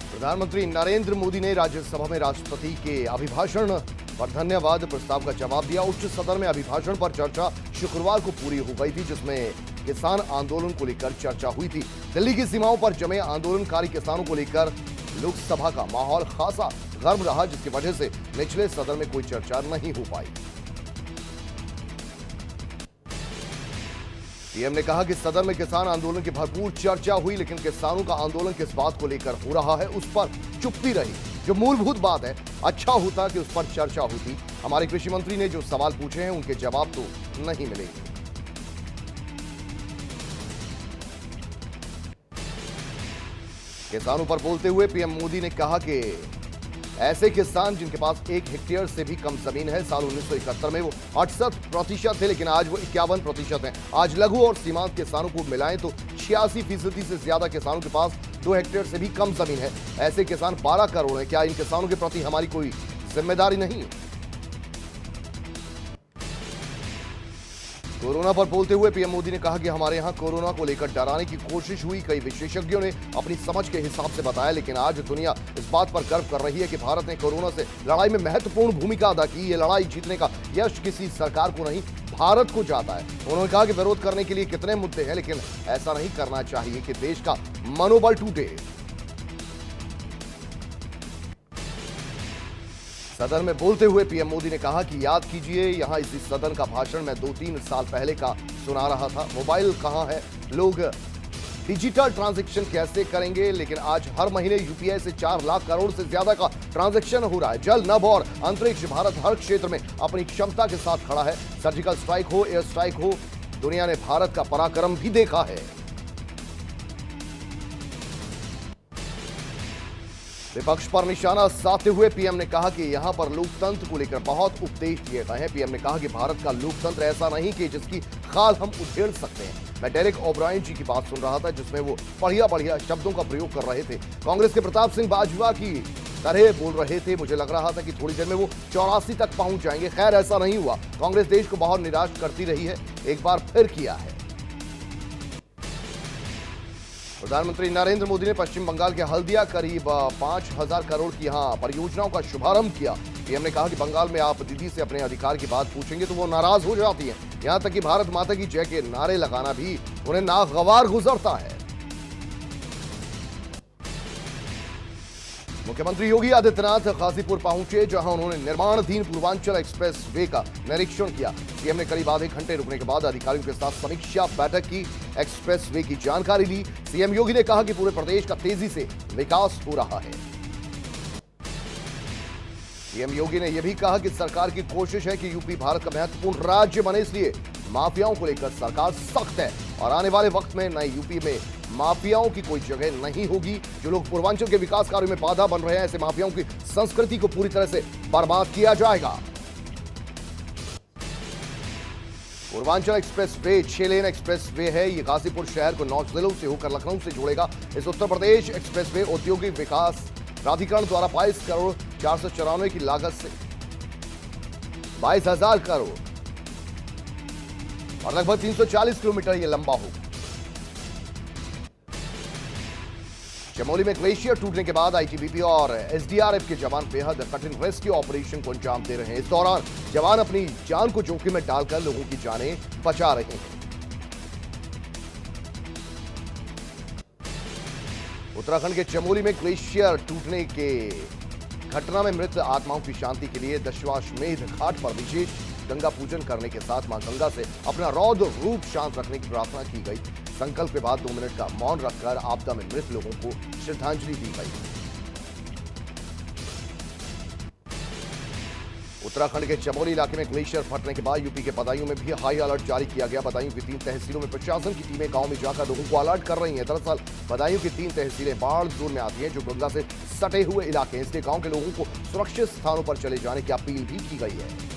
प्रधानमंत्री नरेंद्र मोदी ने राज्यसभा में राष्ट्रपति के अभिभाषण पर धन्यवाद प्रस्ताव का जवाब दिया। उच्च सदन में अभिभाषण पर चर्चा शुक्रवार को पूरी हो गई थी, जिसमें किसान आंदोलन को लेकर चर्चा हुई थी। दिल्ली की सीमाओं पर जमे आंदोलनकारी किसानों को लेकर लोकसभा का माहौल खासा गर्म रहा, जिसकी वजह से निचले सदन में कोई चर्चा नहीं हो पाई। पीएम ने कहा कि सदन में किसान आंदोलन की भरपूर चर्चा हुई, लेकिन किसानों का आंदोलन किस बात को लेकर हो रहा है उस पर चुप्पी रही। जो मूलभूत बात है, अच्छा होता कि उस पर चर्चा होती। हमारे कृषि मंत्री ने जो सवाल पूछे हैं उनके जवाब तो नहीं मिलेंगे। किसानों पर बोलते हुए पीएम मोदी ने कहा कि ऐसे किसान जिनके पास 1 हेक्टेयर से भी कम जमीन है, साल 1971 में वो 68% थे, लेकिन आज वो 51% हैं। आज लघु और सीमांत किसानों को मिलाएं तो 86% से ज्यादा किसानों के पास 2 हेक्टेयर से भी कम जमीन है। ऐसे किसान 12 करोड़ हैं। क्या इन किसानों के प्रति हमारी कोई जिम्मेदारी नहीं है? कोरोना पर बोलते हुए पीएम मोदी ने कहा कि हमारे यहां कोरोना को लेकर डराने की कोशिश हुई। कई विशेषज्ञों ने अपनी समझ के हिसाब से बताया, लेकिन आज दुनिया इस बात पर गर्व कर रही है कि भारत ने कोरोना से लड़ाई में महत्वपूर्ण भूमिका अदा की। ये लड़ाई जीतने का यश किसी सरकार को नहीं, भारत को जाता है। उन्होंने कहा कि विरोध करने के लिए कितने मुद्दे हैं, लेकिन ऐसा नहीं करना चाहिए कि देश का मनोबल टूटे। सदन में बोलते हुए पीएम मोदी ने कहा कि याद कीजिए, यहां इसी सदन का भाषण मैं 2-3 साल पहले का सुना रहा था। मोबाइल कहां है, लोग डिजिटल ट्रांजैक्शन कैसे करेंगे, लेकिन आज हर महीने यूपीआई से 4 लाख करोड़ से ज्यादा का ट्रांजैक्शन हो रहा है। जल, नभ और अंतरिक्ष, भारत हर क्षेत्र में अपनी क्षमता के साथ खड़ा है। सर्जिकल स्ट्राइक हो, एयर स्ट्राइक हो, दुनिया ने भारत का पराक्रम भी देखा है। विपक्ष पर निशाना साधते हुए पीएम ने कहा कि यहां पर लोकतंत्र को लेकर बहुत उपदेश दिए गए हैं। पीएम ने कहा कि भारत का लोकतंत्र ऐसा नहीं कि जिसकी खाल हम उधेड़ सकते हैं। मैं डेरेक ओब्रायन जी की बात सुन रहा था, जिसमें वो बढ़िया शब्दों का प्रयोग कर रहे थे। कांग्रेस के प्रताप सिंह बाजवा की तरह बोल रहे थे। मुझे लग रहा था कि थोड़ी देर में वो 84 तक पहुंच जाएंगे। खैर, ऐसा नहीं हुआ। कांग्रेस देश को बहुत निराश करती रही है, एक बार फिर किया है। प्रधानमंत्री नरेंद्र मोदी ने पश्चिम बंगाल के हल्दिया करीब 5000 करोड़ की यहां परियोजनाओं का शुभारंभ किया। पीएम ने कहा कि बंगाल में आप दीदी से अपने अधिकार की बात पूछेंगे तो वो नाराज हो जाती हैं। यहां तक कि भारत माता की जय के नारे लगाना भी उन्हें नागवार गुजरता है। मुख्यमंत्री योगी आदित्यनाथ गाजीपुर पहुंचे, जहां उन्होंने निर्माणाधीन पूर्वांचल एक्सप्रेस वे का निरीक्षण किया। सीएम ने करीब आधे घंटे रुकने के बाद अधिकारियों के साथ समीक्षा बैठक की, एक्सप्रेस वे की जानकारी ली। सीएम योगी ने कहा कि पूरे प्रदेश का तेजी से विकास हो रहा है। सीएम योगी ने यह भी कहा कि सरकार की कोशिश है कि यूपी भारत का महत्वपूर्ण राज्य बने, इसलिए माफियाओं को लेकर सरकार सख्त है और आने वाले वक्त में नए यूपी में माफियाओं की कोई जगह नहीं होगी। जो लोग पूर्वांचल के विकास कार्यों में बाधा बन रहे हैं, ऐसे माफियाओं की संस्कृति को पूरी तरह से बर्बाद किया जाएगा। पूर्वांचल एक्सप्रेस वे 6 लेन एक्सप्रेस वे है। ये गाजीपुर शहर को 9 जिलों से होकर लखनऊ से जोड़ेगा। इस उत्तर प्रदेश एक्सप्रेस वे औद्योगिक विकास प्राधिकरण द्वारा 22 करोड़ 494 की लागत से 22,000 करोड़ और लगभग 340 किलोमीटर ये लंबा होगा। चमोली में ग्लेशियर टूटने के बाद आईटीबीपी और एसडीआरएफ के जवान बेहद कठिन रेस्क्यू ऑपरेशन को अंजाम दे रहे हैं। इस दौरान जवान अपनी जान को जोखिम में डालकर लोगों की जानें बचा रहे हैं। उत्तराखंड के चमोली में ग्लेशियर टूटने के घटना में मृत आत्माओं की शांति के लिए दशाश्वमेध घाट पर विशेष गंगा पूजन करने के साथ मां गंगा से अपना रौद्र रूप शांत रखने की प्रार्थना की गई। संकल्प के बाद 2 मिनट का मौन रखकर आपदा में मृत लोगों को श्रद्धांजलि दी गई। उत्तराखंड के चमोली इलाके में ग्लेशियर फटने के बाद यूपी के बदायूं में भी हाई अलर्ट जारी किया गया। बदायूं की 3 तहसीलों में प्रशासन की टीमें गांव में जाकर लोगों को अलर्ट कर रही हैं। दरअसल बदायूं की 3 तहसीलें बाढ़ जोन में आती हैं, जो गंगा से सटे हुए इलाके हैं। इसलिए गांव के लोगों को सुरक्षित स्थानों पर चले जाने की अपील भी की गई है।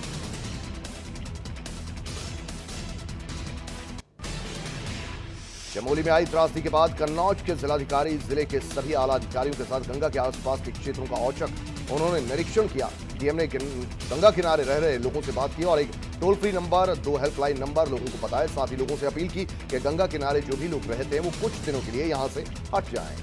चमोली में आई त्रासदी के बाद कन्नौज के जिलाधिकारी जिले के सभी आला अधिकारियों के साथ गंगा के आसपास के क्षेत्रों का औचक उन्होंने निरीक्षण किया। डीएम ने गंगा किनारे रह रहे लोगों से बात की और एक toll free number, 2 helpline number लोगों को बताया। साथ ही लोगों से अपील की कि गंगा किनारे जो भी लोग रहते हैं वो कुछ दिनों के लिए यहां से हट जाएं।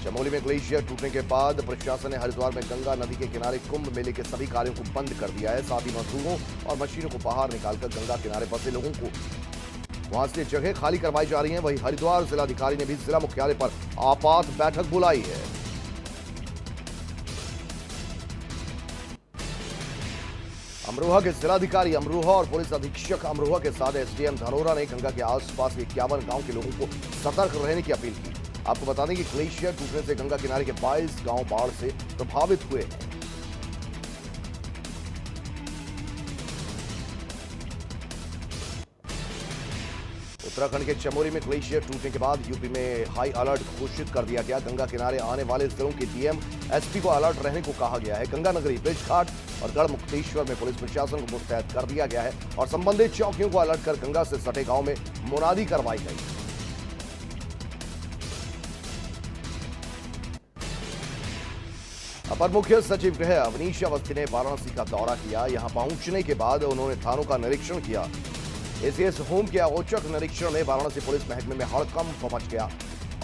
चमोली में ग्लेशियर टूटने के बाद प्रशासन ने हरिद्वार में गंगा नदी के किनारे कुंभ मेले के सभी कार्यों को बंद कर दिया है। साथ ही मजदूरों और मशीनों को बाहर निकालकर गंगा किनारे बसे लोगों को वहां से जगह खाली करवाई जा रही है। वहीं हरिद्वार जिलाधिकारी ने भी जिला मुख्यालय पर आपात बैठक बुलाई है। अमरोहा के जिलाधिकारी अमरोहा और पुलिस अधीक्षक अमरोहा के साथ एसडीएम धनोरा ने गंगा के आसपास के 51 गांव के लोगों को सतर्क रहने की अपील की। आपको बता दें कि ग्लेशियर टूटने से गंगा किनारे के 22 गांव बाढ़ से प्रभावित हुए हैं। उत्तराखंड के चमोली में ग्लेशियर टूटने के बाद यूपी में हाई अलर्ट घोषित कर दिया गया। गंगा किनारे आने वाले जिलों के डीएम एसपी को अलर्ट रहने को कहा गया है। गंगा नगरी, ब्रिज घाट और गढ़मुक्तेश्वर में पुलिस प्रशासन को मुस्तैद कर दिया गया है और संबंधित चौकियों को अलर्ट कर गंगा से सटे गांव में मुनादी करवाई गई। अपर मुख्य सचिव गृह अवनीश अवस्थी ने वाराणसी का दौरा किया। यहां पहुंचने के बाद उन्होंने थानों का निरीक्षण किया। एसीएस होम के औचक निरीक्षण में वाराणसी पुलिस महकमे में हड़कंप मच गया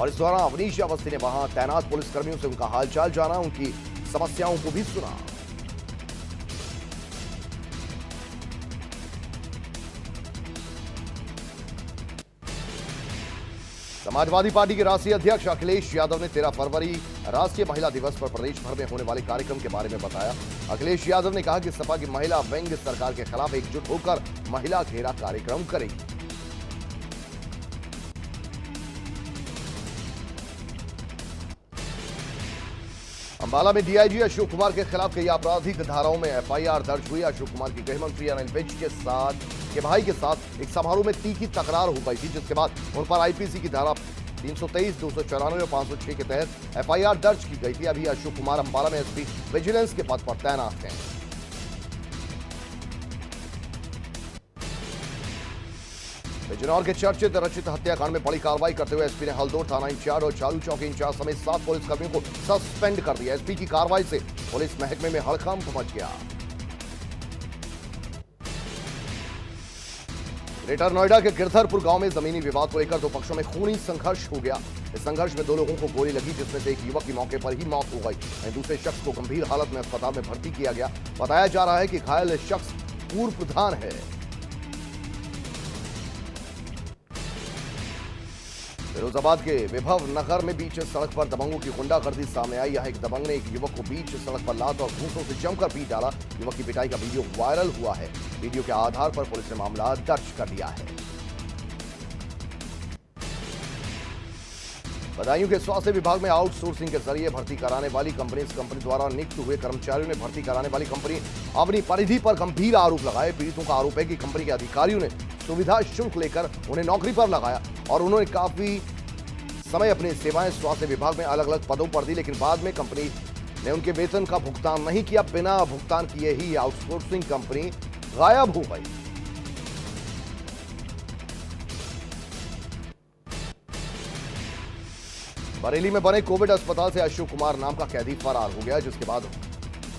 और इस दौरान अवनीश अवस्थी ने वहां तैनात पुलिसकर्मियों से उनका हालचाल जाना, उनकी समस्याओं को भी सुना। समाजवादी पार्टी के राष्ट्रीय अध्यक्ष अखिलेश यादव ने 13 फरवरी राष्ट्रीय महिला दिवस पर प्रदेश भर में होने वाले कार्यक्रम के बारे में बताया। अखिलेश यादव ने कहा कि सपा की महिला विंग सरकार के खिलाफ एकजुट होकर महिला घेरा कार्यक्रम करेगी। अंबाला में डीआईजी अशोक कुमार के खिलाफ कई आपराधिक धाराओं में एफआईआर दर्ज हुई। अशोक कुमार की गृह मंत्री अनिल विज के भाई के साथ एक समारोह में तीखी तकरार हो गई थी, जिसके बाद उन पर आईपीसी की धारा 323, 294 और 506 के तहत एफआईआर दर्ज की गई थी। अभी अशोक कुमार अंबाला में एसपी विजिलेंस के पद पर तैनात हैं। बिजनौर के चर्चित रचित हत्याकांड में बड़ी कार्रवाई करते हुए एसपी ने हल्दोर थाना इंचार्ज और चालू चौकी इंचार्ज समेत 7 पुलिसकर्मियों को सस्पेंड कर दिया। एसपी की कार्रवाई से पुलिस महकमे में हड़कंप मच गया। ग्रेटर नोएडा के गिरधरपुर गांव में जमीनी विवाद को लेकर 2 पक्षों में खूनी संघर्ष हो गया। इस संघर्ष में 2 लोगों को गोली लगी, जिसमें से एक युवक की मौके पर ही मौत हो गई वहीं दूसरे शख्स को गंभीर हालत में अस्पताल में भर्ती किया गया। बताया जा रहा है कि घायल शख्स पूर्व प्रधान है। फिरोजाबाद के विभव नगर में बीच सड़क पर दबंगों की गुंडागर्दी सामने आई। यहां एक दबंग ने एक युवक को बीच सड़क पर लात और घूंसों से जमकर पीट डाला। युवक की पिटाई का वीडियो वायरल हुआ है। वीडियो के आधार पर पुलिस ने मामला दर्ज कर लिया है। बदायूं के स्वास्थ्य विभाग में आउटसोर्सिंग के जरिए भर्ती कराने वाली कंपनी, इस कंपनी द्वारा नियुक्त हुए कर्मचारियों ने भर्ती कराने वाली कंपनी अपनी परिधि पर गंभीर आरोप लगाए। पीड़ितों का आरोप है कि कंपनी के अधिकारियों ने सुविधा शुल्क लेकर उन्हें नौकरी पर लगाया और उन्होंने काफी समय अपनी सेवाएं स्वास्थ्य विभाग में अलग अलग पदों पर दी, लेकिन बाद में कंपनी ने उनके वेतन का भुगतान नहीं किया। बिना भुगतान किए ही आउटसोर्सिंग कंपनी गायब हो गई। बरेली में बने कोविड अस्पताल से अशोक कुमार नाम का कैदी फरार हो गया, जिसके बाद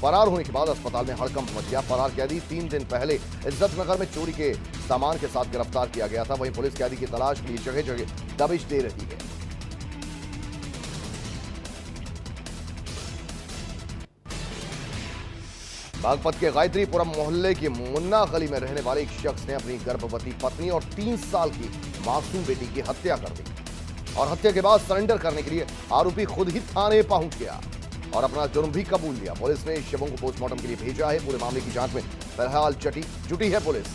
फरार होने के बाद अस्पताल में हड़कंप मच गया। फरार कैदी 3 दिन पहले इज्जत नगर में चोरी के सामान के साथ गिरफ्तार किया गया था। वहीं पुलिस कैदी की तलाश के लिए जगह जगह दबिश दे रही है। बागपत के गायत्रीपुरम मोहल्ले की मुन्ना गली में रहने वाले एक शख्स ने अपनी गर्भवती पत्नी और 3 साल की मासूम बेटी की हत्या कर दी और हत्या के बाद सरेंडर करने के लिए आरोपी खुद ही थाने पहुंच गया और अपना जुर्म भी कबूल लिया। पुलिस ने शवों को पोस्टमार्टम के लिए भेजा है। पूरे मामले की जांच में फिलहाल जुटी है पुलिस।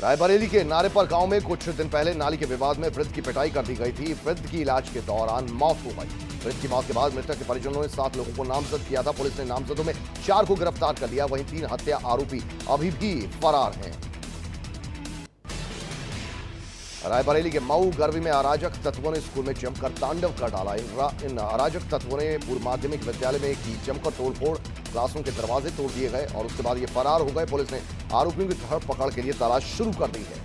रायबरेली के नारेपर गांव में कुछ दिन पहले नाली के विवाद में वृद्ध की पिटाई कर दी गई थी। वृद्ध की इलाज के दौरान मौत हो गई। वृद्ध की मौत के बाद मृतक के परिजनों ने 7 लोगों को नामजद किया था। पुलिस ने नामजदों में 4 को गिरफ्तार कर लिया। वहीं 3 हत्या आरोपी अभी भी फरार हैं। रायबरेली के मऊ गरवी में अराजक तत्वों ने स्कूल में जमकर तांडव कर डाला। इन अराजक तत्वों ने पूर्व माध्यमिक विद्यालय में की जमकर तोड़फोड़, क्लासों के दरवाजे तोड़ दिए गए और उसके बाद ये फरार हो गए। पुलिस ने आरोपियों की धरपकड़ के लिए तलाश शुरू कर दी है।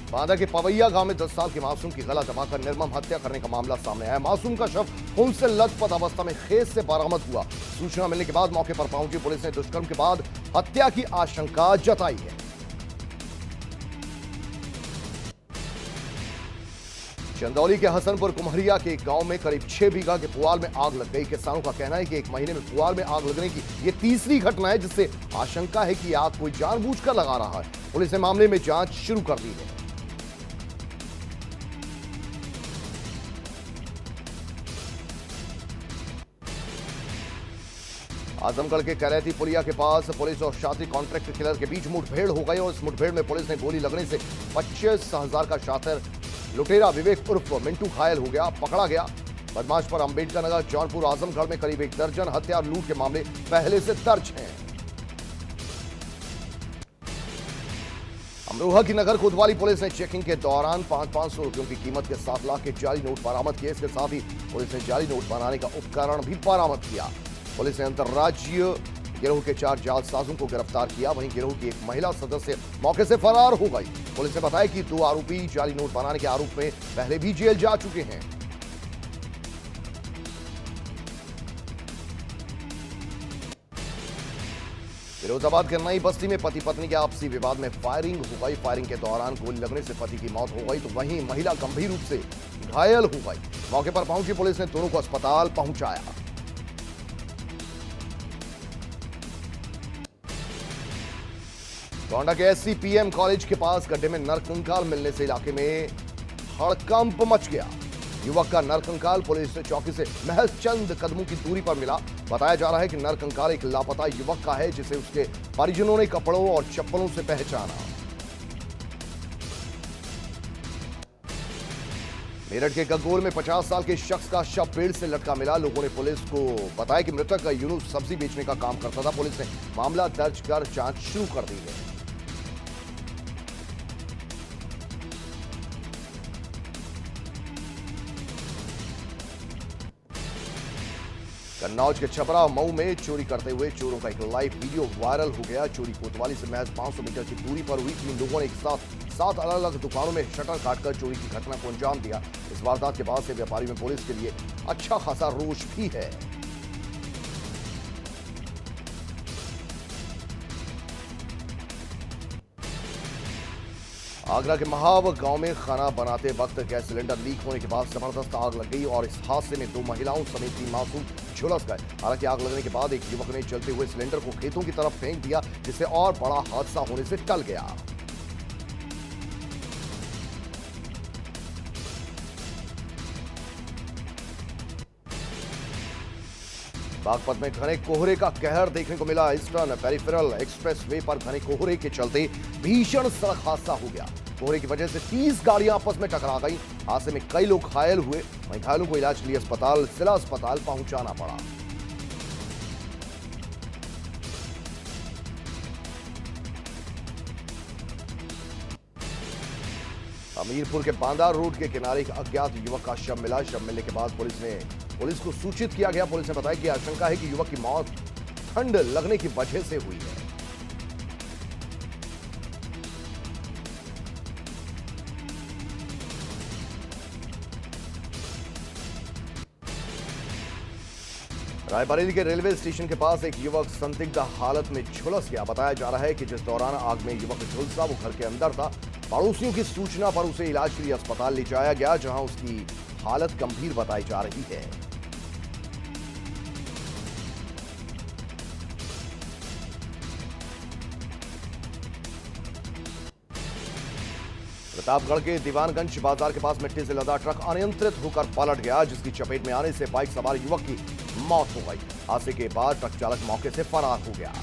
बांदा के पवैया गांव में 10 साल के मासूम की गला दबाकर निर्मम हत्या करने का मामला सामने आया। मासूम का शव खून से लथपथ अवस्था में खेत से बरामद हुआ। सूचना मिलने के बाद मौके पर पहुंची पुलिस ने दुष्कर्म के बाद हत्या की आशंका जताई है। चंदौली के हसनपुर कुम्हरिया के एक गांव में करीब 6 बीघा के पुआल में आग लग गई। किसानों का कहना है कि एक महीने में पुआल में आग लगने की ये तीसरी घटना है, जिससे आशंका है कि आग कोई जानबूझकर लगा रहा है। पुलिस ने मामले में जांच शुरू कर दी है। आजमगढ़ के करैती पुलिया के पास पुलिस और शातिर कॉन्ट्रैक्ट किलर के बीच मुठभेड़ हो गई और इस मुठभेड़ में पुलिस ने गोली लगने से 25,000 का शातिर लुटेरा विवेक उर्फ मिंटू घायल हो गया, पकड़ा गया। बदमाश पर अंबेडकर नगर, जौनपुर, आजमगढ़ में करीब 1 दर्जन हत्या और लूट के मामले पहले से दर्ज हैं। अमरोहा की नगर कोतवाली पुलिस ने चेकिंग के दौरान 500 रुपयों की कीमत के 7 लाख के जाली नोट बरामद किए। इसके साथ ही पुलिस ने जाली नोट बनाने का उपकरण भी बरामद किया। पुलिस ने अंतर्राज्यीय गिरोह के 4 जालसाजों को गिरफ्तार किया। वहीं गिरोह की एक महिला सदस्य मौके से फरार हो गई। पुलिस ने बताया कि 2 आरोपी जाली नोट बनाने के आरोप में पहले भी जेल जा चुके हैं। फिरोजाबाद के नई बस्ती में पति पत्नी के आपसी विवाद में फायरिंग हो गई। फायरिंग के दौरान गोली लगने से पति की मौत हो गई, तो वहीं महिला गंभीर रूप से घायल हो गई। मौके पर पहुंची पुलिस ने दोनों को अस्पताल पहुंचाया। गोंडा के SCPM कॉलेज के पास गड्ढे में नरकंकाल मिलने से इलाके में हड़कंप मच गया। युवक का नरकंकाल पुलिस चौकी से महज चंद कदमों की दूरी पर मिला। बताया जा रहा है कि नरकंकाल एक लापता युवक का है, जिसे उसके परिजनों ने कपड़ों और चप्पलों से पहचाना। मेरठ के गगोल में 50 साल के शख्स का शव पेड़ से लटका मिला। लोगों ने पुलिस को बताया कि मृतक यूनुस सब्जी बेचने का काम करता था। पुलिस ने मामला दर्ज कर जांच शुरू कर दी है। कन्नौज के छपरा मऊ में चोरी करते हुए चोरों का एक लाइव वीडियो वायरल हो गया। चोरी कोतवाली से महज 500 मीटर की दूरी पर हुई। 3 लोगों ने एक साथ 7 अलग-अलग दुकानों में शटर काटकर चोरी की घटना को अंजाम दिया। इस वारदात के बाद से व्यापारी में पुलिस के लिए अच्छा खासा रोष भी है। आगरा के महाव गांव में खाना बनाते वक्त गैस सिलेंडर लीक होने के बाद जबरदस्त आग लग गई और इस हादसे में 2 महिलाओं समेत 3 मासूम झुलस गए। हालांकि आग लगने के बाद एक युवक ने जलते हुए सिलेंडर को खेतों की तरफ फेंक दिया, जिससे और बड़ा हादसा होने से टल गया। बागपत में घने कोहरे का कहर देखने को मिला। ईस्टर्न पेरिफेरल एक्सप्रेस वे पर घने कोहरे के चलते भीषण सड़क हादसा हो गया। कोहरे की वजह से 30 गाड़ियां आपस में टकरा गई। हादसे में कई लोग घायल हुए। वहीं घायलों को इलाज के लिए जिला अस्पताल पहुंचाना पड़ा। हमीरपुर के बांदा रोड के किनारे एक अज्ञात युवक का शव मिला। शव मिलने के बाद पुलिस को सूचित किया गया। पुलिस ने बताया कि आशंका है कि युवक की मौत ठंड लगने की वजह से हुई है। रायबरेली के रेलवे स्टेशन के पास एक युवक संदिग्ध हालत में झुलस गया। बताया जा रहा है कि जिस दौरान आग में युवक झुलसा वो घर के अंदर था। पड़ोसियों की सूचना पर उसे इलाज के लिए अस्पताल ले जाया गया, जहां उसकी हालत गंभीर बताई जा रही है। प्रतापगढ़ के दीवानगंज बाजार के पास मिट्टी से लदा ट्रक अनियंत्रित होकर पलट गया, जिसकी चपेट में आने से बाइक सवार युवक की मौत हो गई। हादसे के बाद ट्रक चालक मौके से फरार हो गया।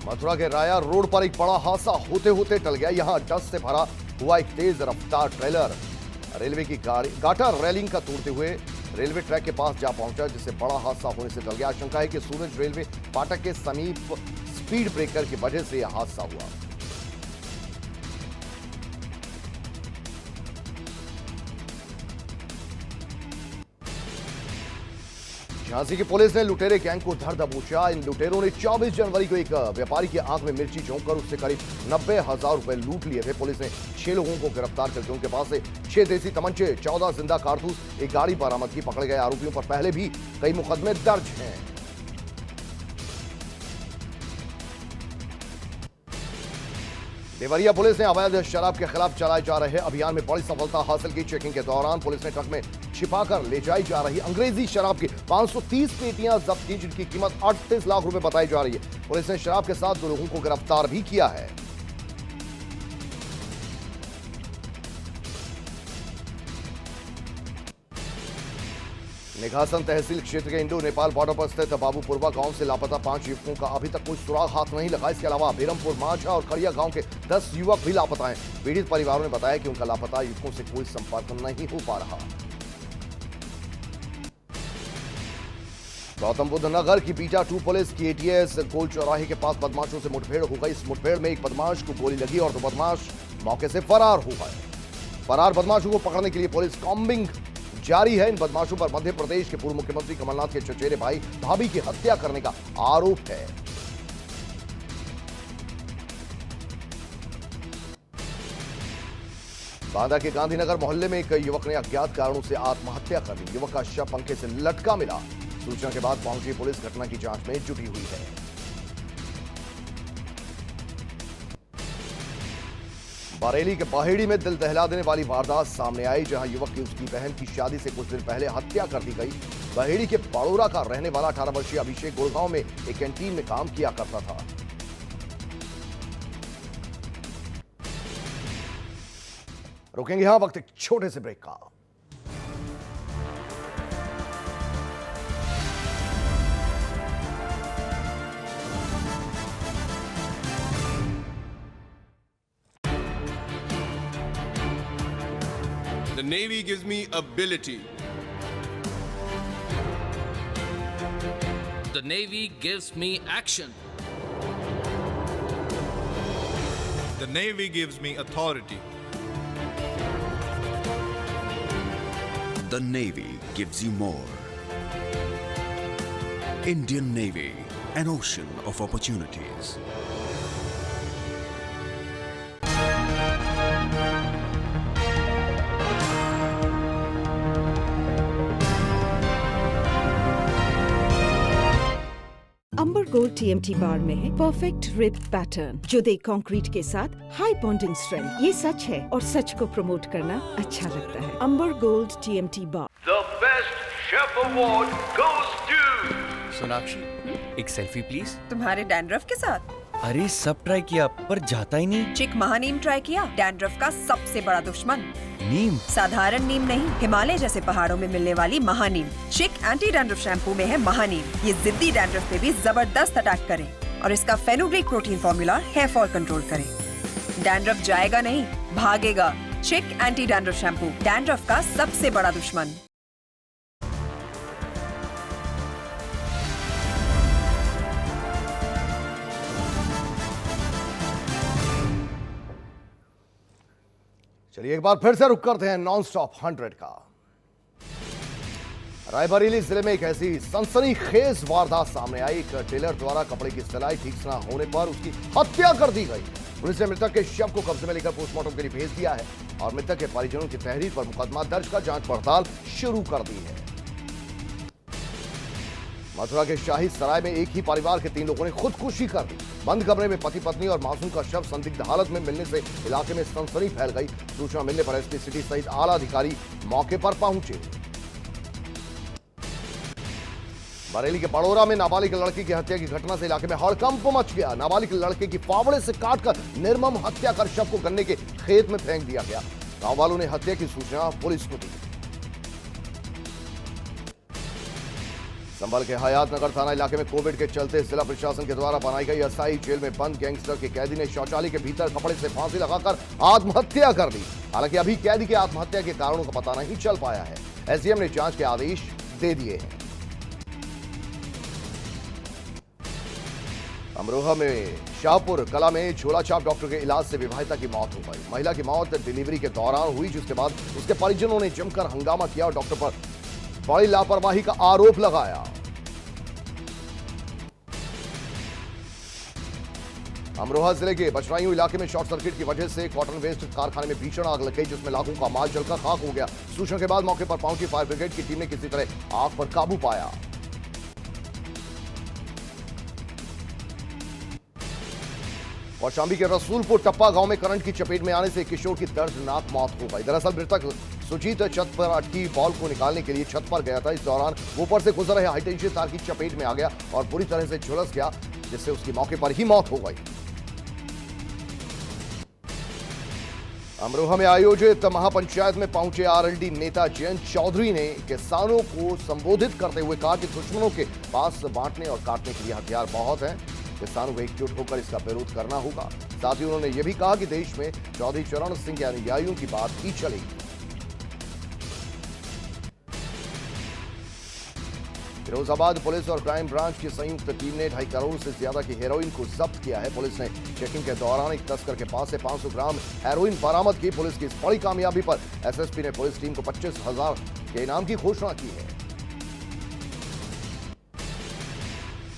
मथुरा के राया रोड पर एक बड़ा हादसा होते होते टल गया। यहां डस्ट से भरा हुआ एक तेज रफ्तार ट्रेलर रेलवे की गाटर रेलिंग का तोड़ते हुए रेलवे ट्रैक के पास जा पहुंचा, जिससे बड़ा हादसा होने से टल गया। आशंका है कि सूरज रेलवे फाटक के समीप स्पीड ब्रेकर की वजह से यह हादसा हुआ। झांसी की पुलिस ने लुटेरे गैंग को धर दबोचा। इन लुटेरों ने 24 जनवरी को एक व्यापारी की आंख में मिर्ची झोंककर उससे करीब 90,000 रुपए लूट लिए थे। पुलिस ने 6 लोगों को गिरफ्तार करके उनके पास से 6 देसी तमंचे, 14 जिंदा कारतूस, एक गाड़ी बरामद की। पकड़े गए आरोपियों पर पहले भी कई मुकदमे दर्ज हैं। देवरिया पुलिस ने अवैध शराब के खिलाफ चलाए जा रहे अभियान में बड़ी सफलता हासिल की। चेकिंग के दौरान पुलिस ने ट्रक में छिपाकर ले जाई जा रही अंग्रेजी शराब की 530 पेटियां जब्त की, जिनकी कीमत 38 लाख रुपए बताई जा रही है। पुलिस ने शराब के साथ 2 लोगों को गिरफ्तार भी किया है। निघासन तहसील क्षेत्र के इंडो नेपाल बॉर्डर पर स्थित बाबूपुरवा गांव से लापता 5 युवकों का अभी तक कोई सुराग हाथ नहीं लगा। इसके अलावा बेरमपुर, माझा और खड़िया गांव के 10 युवक भी लापता हैं। पीड़ित परिवारों ने बताया कि उनका लापता युवकों से कोई संपर्क नहीं हो पा रहा। गौतम बुद्ध नगर की बीटा 2 पुलिस की एटीएस गोल चौराहे के पास बदमाशों से मुठभेड़ हो गई। इस मुठभेड़ में एक बदमाश को गोली लगी और 2 बदमाश मौके से फरार हो गए। फरार बदमाशों को पकड़ने के लिए पुलिस कॉम्बिंग जारी है। इन बदमाशों पर मध्य प्रदेश के पूर्व मुख्यमंत्री कमलनाथ के चचेरे भाई भाभी की हत्या करने का आरोप है। बांदा के गांधीनगर मोहल्ले में एक युवक ने अज्ञात कारणों से आत्महत्या कर ली। युवक का शव पंखे से लटका मिला। सूचना के बाद पहुंची पुलिस घटना की जांच में जुटी हुई है। बरेली के बाहेड़ी में दिल दहला देने वाली वारदात सामने आई, जहां युवक की उसकी बहन की शादी से कुछ दिन पहले हत्या कर दी गई। बाहेड़ी के पड़ोरा का रहने वाला 18 वर्षीय अभिषेक गुड़गांव में एक कैंटीन में काम किया करता था। रुकेंगे यहां वक्त एक छोटे से ब्रेक का। The Navy gives me ability. The Navy gives me action. The Navy gives me authority. The Navy gives you more. Indian Navy, an ocean of opportunities. Amber gold TMT bar में है perfect rib pattern, जो दे concrete के साथ high bonding strength. ये सच है और सच को promote करना अच्छा लगता है। Amber gold TMT bar. The best chef award goes to Sonakshi, एक सेल्फी प्लीज। तुम्हारे डैंड्रफ के साथ? अरे सब ट्राई किया पर जाता ही नहीं। चिक महानीम ट्राई किया? डैंड्रफ का सबसे बड़ा दुश्मन। नीम? साधारण नीम नहीं, हिमालय जैसे पहाड़ों में मिलने वाली महानीम। चिक एंटी डैंड्रफ शैम्पू में है महानीम। ये जिद्दी डैंड्रफ पे भी जबरदस्त अटैक करे और इसका fenugreek protein formula hair fall control करे। डैंड्रफ जाएगा नहीं, भागेगा। चिक एंटी डैंड्रफ शैम्पू, डैंड्रफ का सबसे बड़ा दुश्मन। चलिए एक बार फिर से रुक करते हैं नॉन स्टॉप 100 का। रायबरेली जिले में एक ऐसी सनसनीखेज वारदात सामने आई। एक टेलर द्वारा कपड़े की सिलाई ठीक से न होने पर उसकी हत्या कर दी गई। पुलिस ने मृतक के शव को कब्जे में लेकर पोस्टमार्टम के लिए भेज दिया है और मृतक के परिजनों की तहरीर पर मुकदमा दर्ज कर जांच पड़ताल शुरू कर दी है। मथुरा के शाही सराय में एक ही परिवार के 3 लोगों ने खुदकुशी कर दी। बंद कमरे में पति पत्नी और मासूम का शव संदिग्ध हालत में मिलने से इलाके में सनसनी फैल गई। सूचना मिलने पर एसपी सिटी सहित आला अधिकारी मौके पर पहुंचे। बरेली के पड़ोरा में नाबालिग लड़की की हत्या की घटना से इलाके में हड़कंप मच गया। नाबालिग लड़के की फावड़े से काटकर निर्मम हत्या कर शव को गन्ने के खेत में फेंक दिया गया। गांव वालों ने हत्या की सूचना पुलिस को दी। संभल के हयात नगर थाना इलाके में कोविड के चलते जिला प्रशासन के द्वारा बनाई गई अस्थायी जेल में बंद गैंगस्टर के कैदी ने शौचालय के भीतर कपड़े से फांसी लगाकर आत्महत्या कर दी। हालांकि अभी कैदी की आत्महत्या के कारणों का पता नहीं चल पाया है। एसडीएम ने जांच के आदेश दे दिए हैं। अमरोहा में शाहपुर कला में झोला छाप डॉक्टर के इलाज से विवाहिता की मौत हो गई। महिला की मौत डिलीवरी के दौरान हुई, जिसके बाद उसके परिजनों ने जमकर हंगामा किया और डॉक्टर पर बड़ी लापरवाही का आरोप लगाया। अमरोहा जिले के बछराइयों इलाके में शॉर्ट सर्किट की वजह से कॉटन वेस्ट कारखाने में भीषण आग लग गई, जिसमें लाखों का माल जलकर खाक हो गया। सूचना के बाद मौके पर पहुंची फायर ब्रिगेड की टीम ने किसी तरह आग पर काबू पाया। कौशाम्बी के रसूलपुर टप्पा गांव में करंट की चपेट में आने से एक किशोर की दर्दनाक मौत हो गई। दरअसल मृतक सुजीत छत पर अटकी बॉल को निकालने के लिए छत पर गया था। इस दौरान ऊपर से गुजर रहे हाईटेंशन तार की चपेट में आ गया और बुरी तरह से झुलस गया, जिससे उसकी मौके पर ही मौत हो गई। अमरोहा में आयोजित महापंचायत में पहुंचे आरएलडी नेता जयंत चौधरी ने किसानों को संबोधित करते हुए कहा कि दुश्मनों के पास बांटने और काटने के लिए हथियार बहुत हैं, किसानों को एकजुट होकर इसका विरोध करना होगा। साथ ही उन्होंने यह भी कहा कि देश में चौधरी चरण सिंह के अनुयायियों की बात ही चलेगी। फिरोजाबाद पुलिस और क्राइम ब्रांच की संयुक्त टीम ने 2.5 करोड़ से ज्यादा की हेरोइन को जब्त किया है। पुलिस ने चेकिंग के दौरान एक तस्कर के पास से 500 ग्राम हेरोइन बरामद की। पुलिस की इस बड़ी कामयाबी पर एसएसपी ने पुलिस टीम को 25,000 के इनाम की घोषणा की है।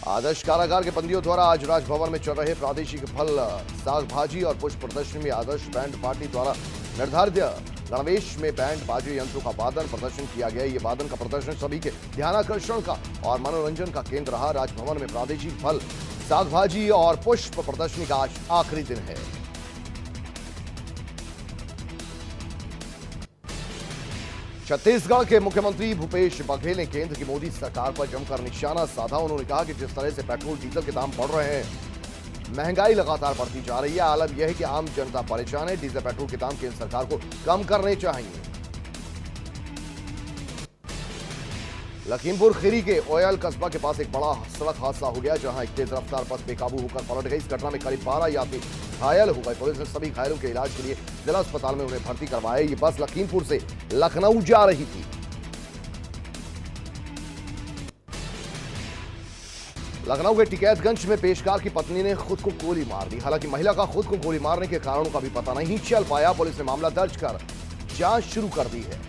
आदर्श कारागार के बंदियों द्वारा आज राजभवन में चल रहे प्रादेशिक फल, साग भाजी और पुष्प प्रदर्शनी में आदर्श बैंड पार्टी द्वारा निर्धारित गणवेश में बैंड बाजे यंत्रों का वादन प्रदर्शन किया गया। ये वादन का प्रदर्शन सभी के ध्यानाकर्षण का और मनोरंजन का केंद्र रहा। राजभवन में प्रादेशिक फल, साग भाजी और पुष्प प्रदर्शनी का आज आखिरी दिन है। छत्तीसगढ़ के मुख्यमंत्री भूपेश बघेल ने केंद्र की मोदी सरकार पर जमकर निशाना साधा। उन्होंने कहा कि जिस तरह से पेट्रोल डीजल के दाम बढ़ रहे हैं, महंगाई लगातार बढ़ती जा रही है, आलम यह है कि आम जनता परेशान है। डीजल पेट्रोल के दाम केंद्र सरकार को कम करने चाहिए। लखीमपुर खीरी के ओयल कस्बा के पास एक बड़ा सड़क हादसा हो गया, जहां एक तेज रफ्तार बस बेकाबू होकर पलट गई। इस घटना में करीब 12 यात्री घायल हो गए। पुलिस ने सभी घायलों के इलाज के लिए जिला अस्पताल में उन्हें भर्ती करवाया। ये बस लखीमपुर से लखनऊ जा रही थी। लखनऊ के टिकैतगंज में पेशकार की पत्नी ने खुद को गोली मार दी। हालांकि महिला का खुद को गोली मारने के कारणों का भी पता नहीं चल पाया। पुलिस ने मामला दर्ज कर जांच शुरू कर दी है।